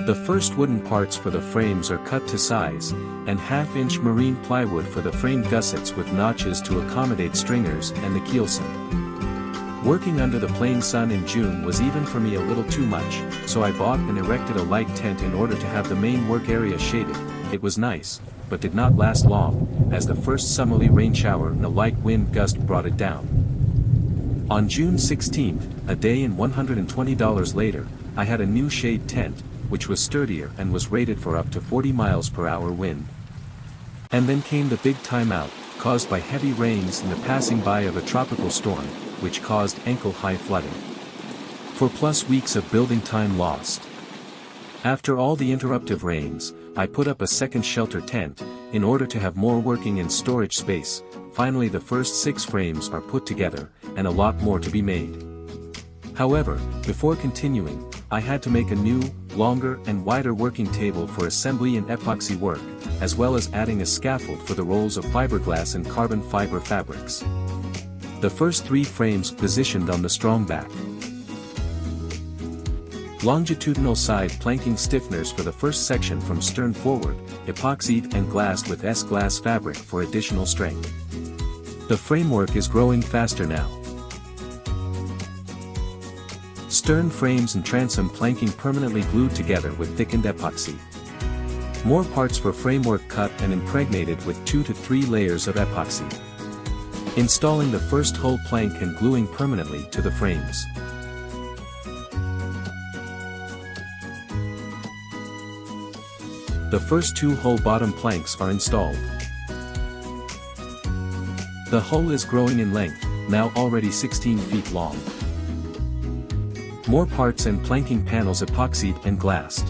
The first wooden parts for the frames are cut to size, and half-inch marine plywood for the frame gussets with notches to accommodate stringers and the keelson. Working under the plain sun in June was even for me a little too much, so I bought and erected a light tent in order to have the main work area shaded. It was nice, but did not last long, as the first summerly rain shower and a light wind gust brought it down. On June 16th, a day and $120 later, I had a new shade tent, which was sturdier and was rated for up to 40 miles per hour wind. And then came the big timeout, caused by heavy rains and the passing by of a tropical storm, which caused ankle-high flooding. 4+ weeks of building time lost. After all the interruptive rains, I put up a second shelter tent, in order to have more working and storage space. Finally the first 6 frames are put together, and a lot more to be made. However, before continuing, I had to make a new, longer and wider working table for assembly and epoxy work, as well as adding a scaffold for the rolls of fiberglass and carbon fiber fabrics. The first 3 frames positioned on the strong back. Longitudinal side planking stiffeners for the first section from stern forward, epoxied and glassed with S-glass fabric for additional strength. The framework is growing faster now. Stern frames and transom planking permanently glued together with thickened epoxy. More parts for framework cut and impregnated with 2 to 3 layers of epoxy. Installing the first hull plank and gluing permanently to the frames. The first 2 hull bottom planks are installed. The hull is growing in length, now already 16 feet long. More parts and planking panels epoxied and glassed.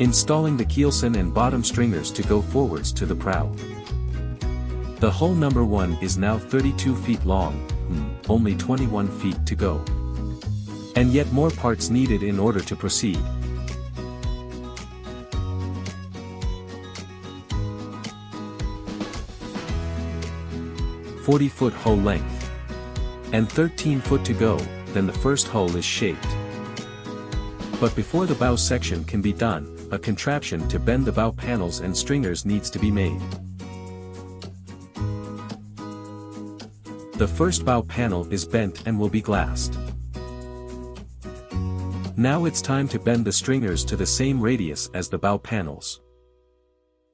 Installing the keelson and bottom stringers to go forwards to the prow. The hull number 1 is now 32 feet long, only 21 feet to go. And yet more parts needed in order to proceed. "40-foot hull length. And 13 foot to go, then the first hull is shaped. But before the bow section can be done, a contraption to bend the bow panels and stringers needs to be made. The first bow panel is bent and will be glassed. Now it's time to bend the stringers to the same radius as the bow panels.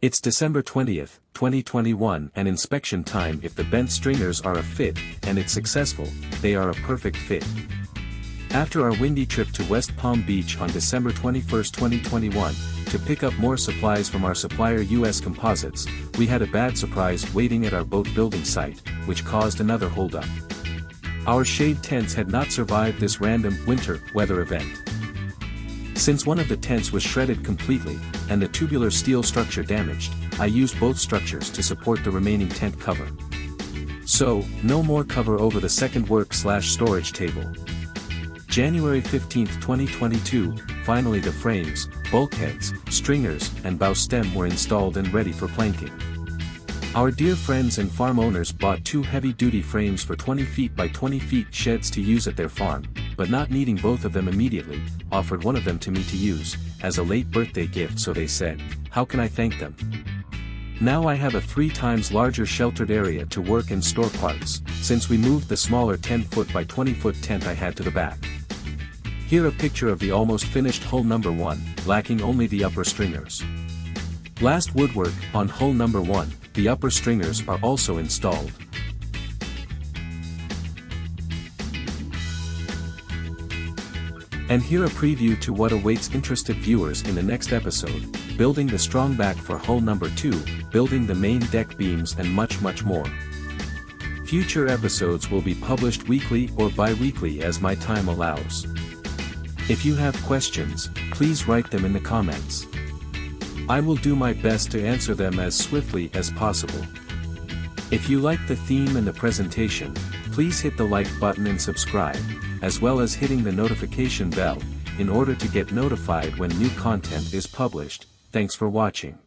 It's December 20th, 2021 and inspection time. If the bent stringers are a fit, and it's successful, they are a perfect fit. After our windy trip to West Palm Beach on December 21st, 2021, to pick up more supplies from our supplier US Composites, we had a bad surprise waiting at our boat building site, which caused another holdup. Our shade tents had not survived this random winter weather event. Since one of the tents was shredded completely, and the tubular steel structure damaged, I used both structures to support the remaining tent cover. So, no more cover over the second work/storage table. January 15th, 2022, finally the frames, bulkheads, stringers, and bow stem were installed and ready for planking. Our dear friends and farm owners bought 2 heavy-duty frames for 20 feet by 20 feet sheds to use at their farm, but not needing both of them immediately, offered one of them to me to use, as a late birthday gift. So they said, how can I thank them? Now I have a 3 times larger sheltered area to work and store parts, since we moved the smaller 10-foot by 20-foot tent I had to the back. Here a picture of the almost finished hull number 1, lacking only the upper stringers. Last woodwork on hull number 1, the upper stringers are also installed. And here a preview to what awaits interested viewers in the next episode: building the strong back for hull number 2, building the main deck beams, and much more. Future episodes will be published weekly or bi-weekly as my time allows. If you have questions, please write them in the comments. I will do my best to answer them as swiftly as possible. If you like the theme and the presentation, please hit the like button and subscribe, as well as hitting the notification bell, in order to get notified when new content is published. Thanks for watching.